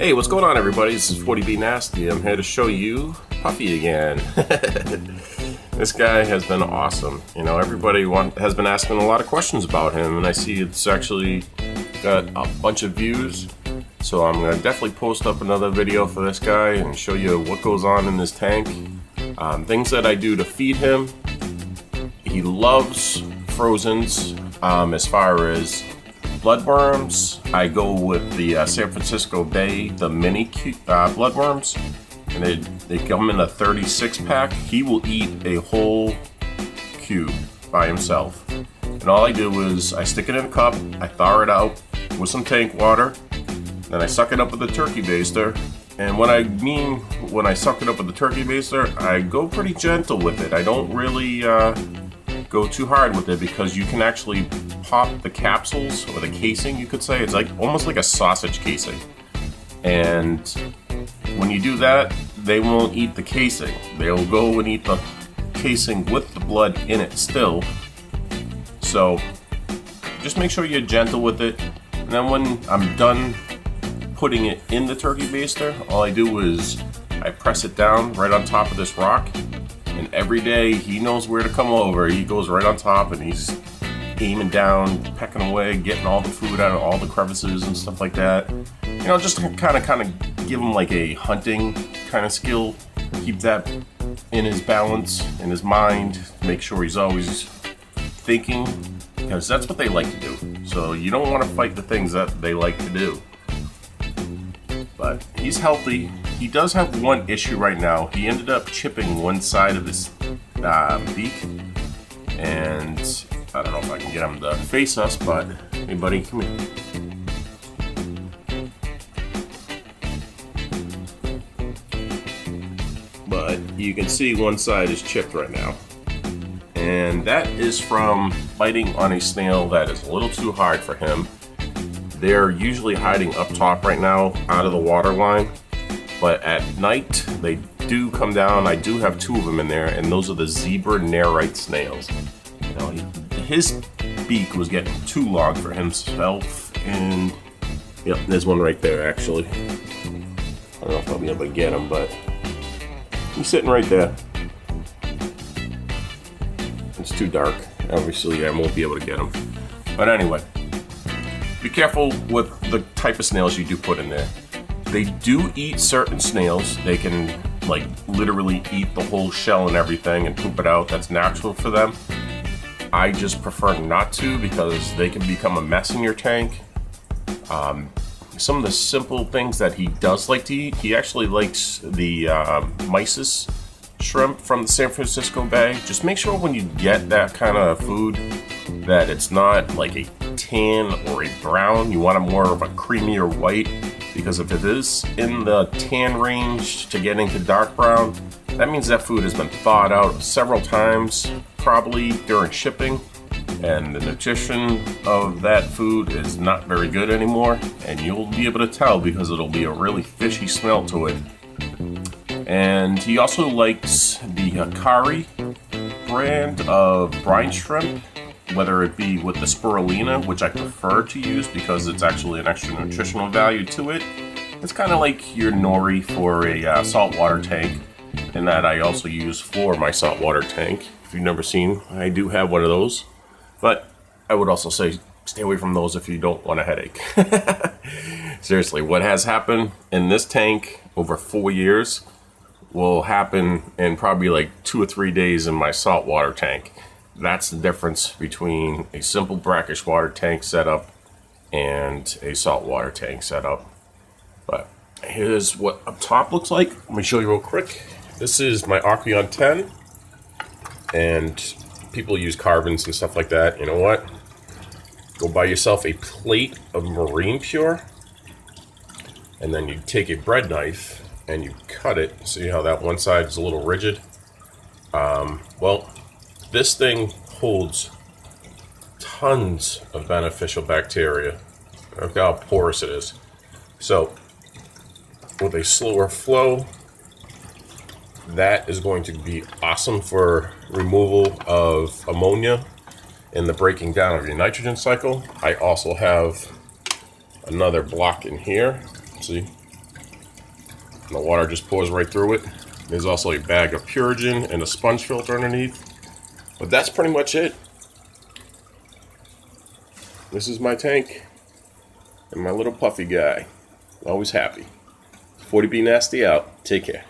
Hey, what's going on, everybody? This is 40B Nasty. I'm here to show you Puffy again. This guy has been awesome. You know, everybody has been asking a lot of questions about him, and I see it's actually got a bunch of views. So I'm going to definitely post up another video for this guy and show you what goes on in this tank. Things that I do to feed him. He loves frozens. As far as bloodworms, I go with the San Francisco Bay, the mini bloodworms, and they come in a 36 pack. He will eat a whole cube by himself. And all I do is I stick it in a cup, I thaw it out with some tank water, then I suck it up with a turkey baster. And when I suck it up with the turkey baster, I go pretty gentle with it. I don't really go too hard with it because you can actually pop the capsules, or the casing you could say. It's like almost like a sausage casing. And when you do that, they won't eat the casing. They'll go and eat the casing with the blood in it still. So just make sure you're gentle with it. And then when I'm done putting it in the turkey baster, all I do is I press it down right on top of this rock. And every day he knows where to come over. He goes right on top and he's aiming down, pecking away, getting all the food out of all the crevices and stuff like that. You know, just to kind of give him like a hunting kind of skill. Keep that in his balance, in his mind. Make sure he's always thinking, because that's what they like to do. So you don't want to fight the things that they like to do. But he's healthy. He does have one issue right now. He ended up chipping one side of his beak, and I don't know if I can get him to face us, but hey buddy, come here. But you can see one side is chipped right now. And that is from biting on a snail that is a little too hard for him. They're usually hiding up top right now out of the water line. But at night, they do come down. I do have two of them in there, and those are the zebra nerite snails. You know, his beak was getting too long for himself, and yep, there's one right there actually. I don't know if I'll be able to get him, but he's sitting right there. It's too dark. Obviously, I won't be able to get him. But anyway, be careful with the type of snails you do put in there. They do eat certain snails. They can like literally eat the whole shell and everything and poop it out. That's natural for them. I just prefer not to because they can become a mess in your tank. Some of the simple things that he does like to eat, he actually likes the mysis shrimp from the San Francisco Bay. Just make sure when you get that kind of food that it's not like a tan or a brown. You want it more of a creamier white, because if it is in the tan range to getting to dark brown, that means that food has been thawed out several times, probably during shipping, and the nutrition of that food is not very good anymore, and you'll be able to tell because it'll be a really fishy smell to it. And he also likes the Hikari brand of brine shrimp, whether it be with the spirulina, which I prefer to use because it's actually an extra nutritional value to it. It's kind of like your nori for a saltwater tank, and that I also use for my saltwater tank. If you've never seen, I do have one of those. But I would also say stay away from those if you don't want a headache. Seriously, what has happened in this tank over 4 years will happen in probably like 2 or 3 days in my saltwater tank. That's the difference between a simple brackish water tank setup and a saltwater tank setup. But here's what up top looks like. Let me show you real quick. This is my Archeon 10, and people use carbons and stuff like that. You know what? Go buy yourself a plate of Marine Pure, and then you take a bread knife and you cut it. See how that one side is a little rigid? Well, this thing holds tons of beneficial bacteria. Look how porous it is. So, with a slower flow, that is going to be awesome for removal of ammonia and the breaking down of your nitrogen cycle. I also have another block in here. See, And the water just pours right through it. There's also a bag of Purigen and a sponge filter underneath. But that's pretty much it. This is my tank and my little Puffy guy. Always happy. 40B Nasty out. Take care.